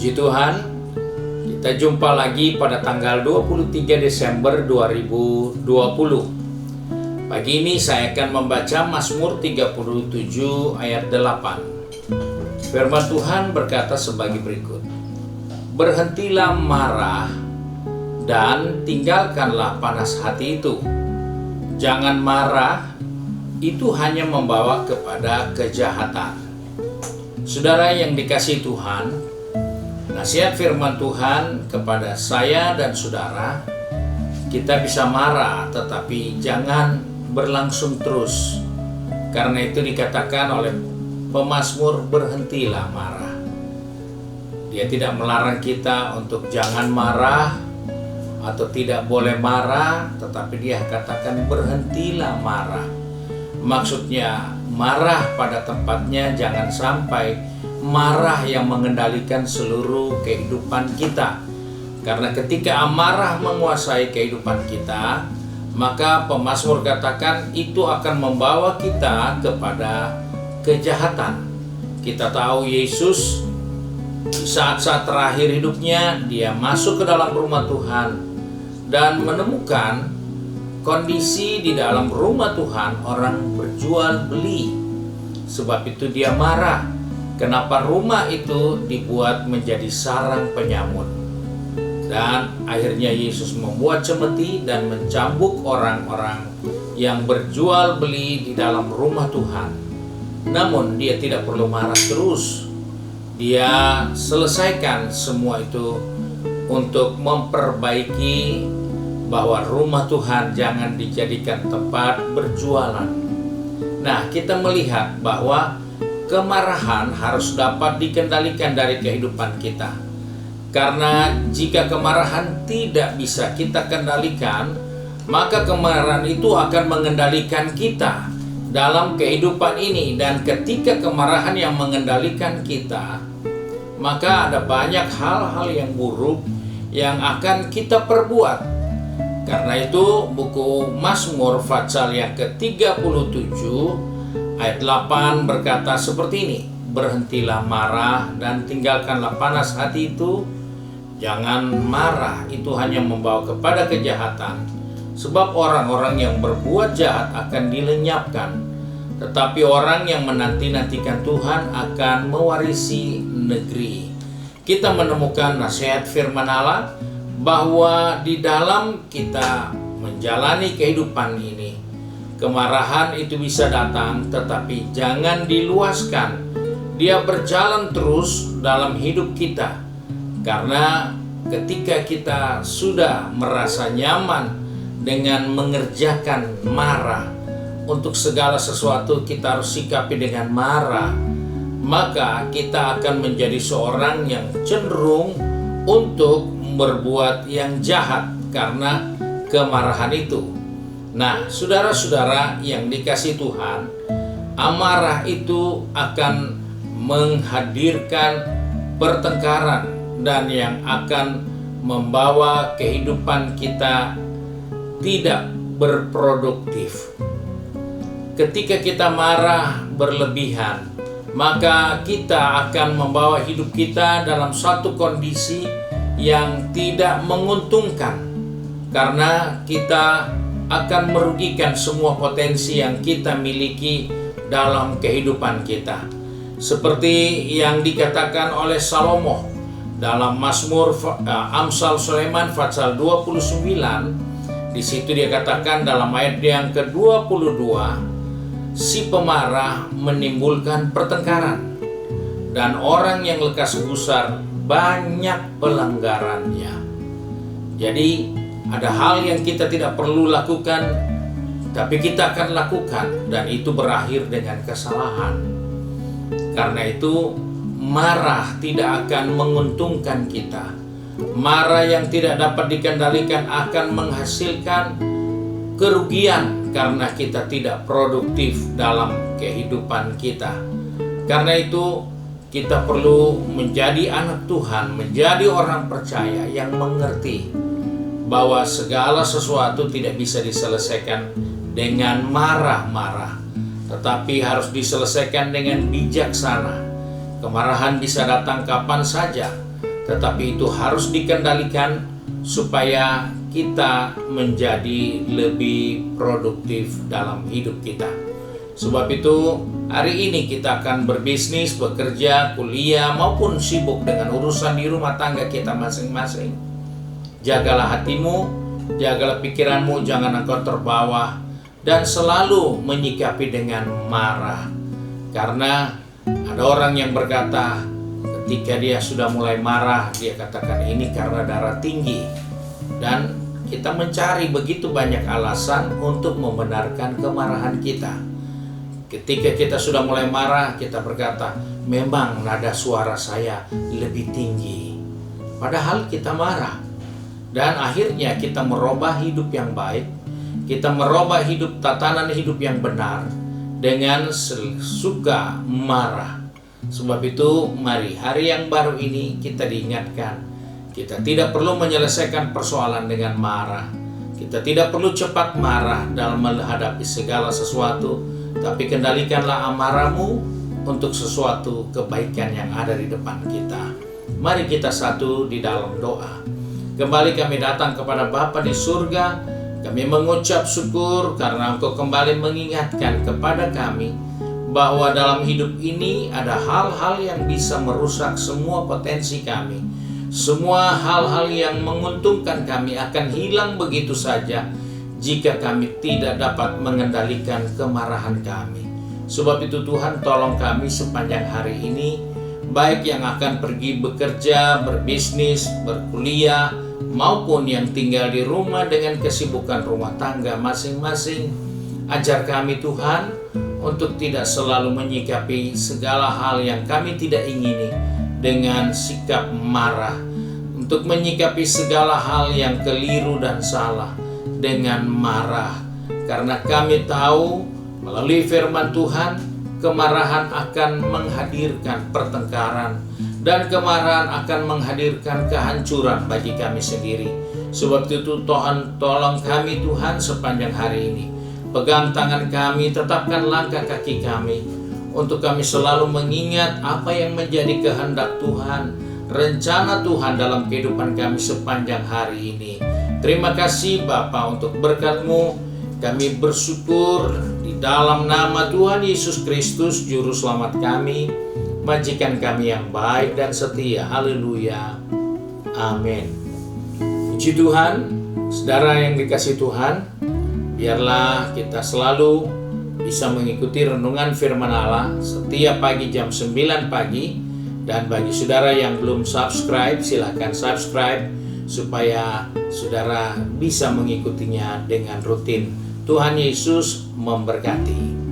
Puji Tuhan, kita jumpa lagi pada tanggal 23 Desember 2020. Pagi ini saya akan membaca Mazmur 37 ayat 8. Firman Tuhan berkata sebagai berikut. Berhentilah marah dan tinggalkanlah panas hati itu. Jangan marah, itu hanya membawa kepada kejahatan. Saudara yang dikasihi Tuhan, nasihat firman Tuhan kepada saya dan saudara, kita bisa marah tetapi jangan berlangsung terus. Karena itu dikatakan oleh pemazmur, berhentilah marah. Dia tidak melarang kita untuk jangan marah atau tidak boleh marah, tetapi dia katakan berhentilah marah. Maksudnya marah pada tempatnya, jangan sampai marah yang mengendalikan seluruh kehidupan kita. Karena ketika amarah menguasai kehidupan kita, maka pemazmur katakan itu akan membawa kita kepada kejahatan. Kita tahu Yesus di saat-saat terakhir hidupnya, dia masuk ke dalam rumah Tuhan dan menemukan kondisi di dalam rumah Tuhan orang berjual beli. Sebab itu dia marah. Kenapa rumah itu dibuat menjadi sarang penyamut? Dan akhirnya Yesus membuat cemeti dan mencambuk orang-orang yang berjual beli di dalam rumah Tuhan. Namun dia tidak perlu marah terus. Dia selesaikan semua itu untuk memperbaiki bahwa rumah Tuhan jangan dijadikan tempat berjualan. Nah, kita melihat bahwa kemarahan harus dapat dikendalikan dari kehidupan kita. Karena jika kemarahan tidak bisa kita kendalikan, maka kemarahan itu akan mengendalikan kita dalam kehidupan ini. Dan ketika kemarahan yang mengendalikan kita, maka ada banyak hal-hal yang buruk yang akan kita perbuat. Karena itu buku Mazmur pasal yang ke-37 ayat 8 berkata seperti ini. Berhentilah marah dan tinggalkanlah panas hati itu. Jangan marah, itu hanya membawa kepada kejahatan. Sebab orang-orang yang berbuat jahat akan dilenyapkan. Tetapi orang yang menanti-nantikan Tuhan akan mewarisi negeri. Kita menemukan nasihat firman Allah bahwa di dalam kita menjalani kehidupan ini, kemarahan itu bisa datang, tetapi jangan diluaskan. Dia berjalan terus dalam hidup kita. Karena ketika kita sudah merasa nyaman dengan mengerjakan marah, untuk segala sesuatu kita harus sikapi dengan marah, maka kita akan menjadi seorang yang cenderung untuk berbuat yang jahat karena kemarahan itu. Nah, saudara-saudara yang dikasihi Tuhan, amarah itu akan menghadirkan pertengkaran dan yang akan membawa kehidupan kita tidak berproduktif. Ketika kita marah berlebihan, maka kita akan membawa hidup kita dalam satu kondisi yang tidak menguntungkan, karena kita akan merugikan semua potensi yang kita miliki dalam kehidupan kita. Seperti yang dikatakan oleh Salomo dalam Mazmur Amsal Sulaiman pasal 29, di situ dia katakan dalam ayat yang ke-22, si pemarah menimbulkan pertengkaran dan orang yang lekas gusar banyak pelanggarannya. Jadi ada hal yang kita tidak perlu lakukan, tapi kita akan lakukan, dan itu berakhir dengan kesalahan. Karena itu marah tidak akan menguntungkan kita. Marah yang tidak dapat dikendalikan akan menghasilkan kerugian karena kita tidak produktif dalam kehidupan kita. Karena itu kita perlu menjadi anak Tuhan, menjadi orang percaya yang mengerti bahwa segala sesuatu tidak bisa diselesaikan dengan marah-marah, tetapi harus diselesaikan dengan bijaksana. Kemarahan bisa datang kapan saja, tetapi itu harus dikendalikan supaya kita menjadi lebih produktif dalam hidup kita. Sebab itu hari ini kita akan berbisnis, bekerja, kuliah, maupun sibuk dengan urusan di rumah tangga kita masing-masing. Jagalah hatimu, jagalah pikiranmu, jangan engkau terbawa dan selalu menyikapi dengan marah. Karena ada orang yang berkata ketika dia sudah mulai marah, dia katakan ini karena darah tinggi. Dan kita mencari begitu banyak alasan untuk membenarkan kemarahan kita. Ketika kita sudah mulai marah, kita berkata, memang nada suara saya lebih tinggi. Padahal kita marah. Dan akhirnya kita merubah hidup yang baik. Kita merubah tatanan hidup yang benar dengan suka marah. Sebab itu mari hari yang baru ini kita diingatkan, kita tidak perlu menyelesaikan persoalan dengan marah. Kita tidak perlu cepat marah dalam menghadapi segala sesuatu, tapi kendalikanlah amarahmu untuk sesuatu kebaikan yang ada di depan kita. Mari kita satu di dalam doa. Kembali kami datang kepada Bapa di surga. Kami mengucap syukur karena Engkau kembali mengingatkan kepada kami bahwa dalam hidup ini ada hal-hal yang bisa merusak semua potensi kami. Semua hal-hal yang menguntungkan kami akan hilang begitu saja jika kami tidak dapat mengendalikan kemarahan kami. Sebab itu Tuhan, tolong kami sepanjang hari ini, baik yang akan pergi bekerja, berbisnis, berkuliah, maupun yang tinggal di rumah dengan kesibukan rumah tangga masing-masing. Ajar kami Tuhan untuk tidak selalu menyikapi segala hal yang kami tidak ingini dengan sikap marah, untuk menyikapi segala hal yang keliru dan salah dengan marah. Karena kami tahu melalui firman Tuhan, kemarahan akan menghadirkan pertengkaran dan kemarahan akan menghadirkan kehancuran bagi kami sendiri. Sebab itu Tuhan, tolong kami Tuhan sepanjang hari ini. Pegang tangan kami, tetapkan langkah kaki kami, untuk kami selalu mengingat apa yang menjadi kehendak Tuhan, rencana Tuhan dalam kehidupan kami sepanjang hari ini. Terima kasih Bapa untuk berkat-Mu. Kami bersyukur di dalam nama Tuhan Yesus Kristus, Juru Selamat kami, majikan kami yang baik dan setia. Haleluya. Amin. Puji Tuhan, saudara yang dikasihi Tuhan, biarlah kita selalu bisa mengikuti renungan firman Allah setiap pagi jam 9 pagi. Dan bagi saudara yang belum subscribe, silahkan subscribe supaya saudara bisa mengikutinya dengan rutin. Tuhan Yesus memberkati.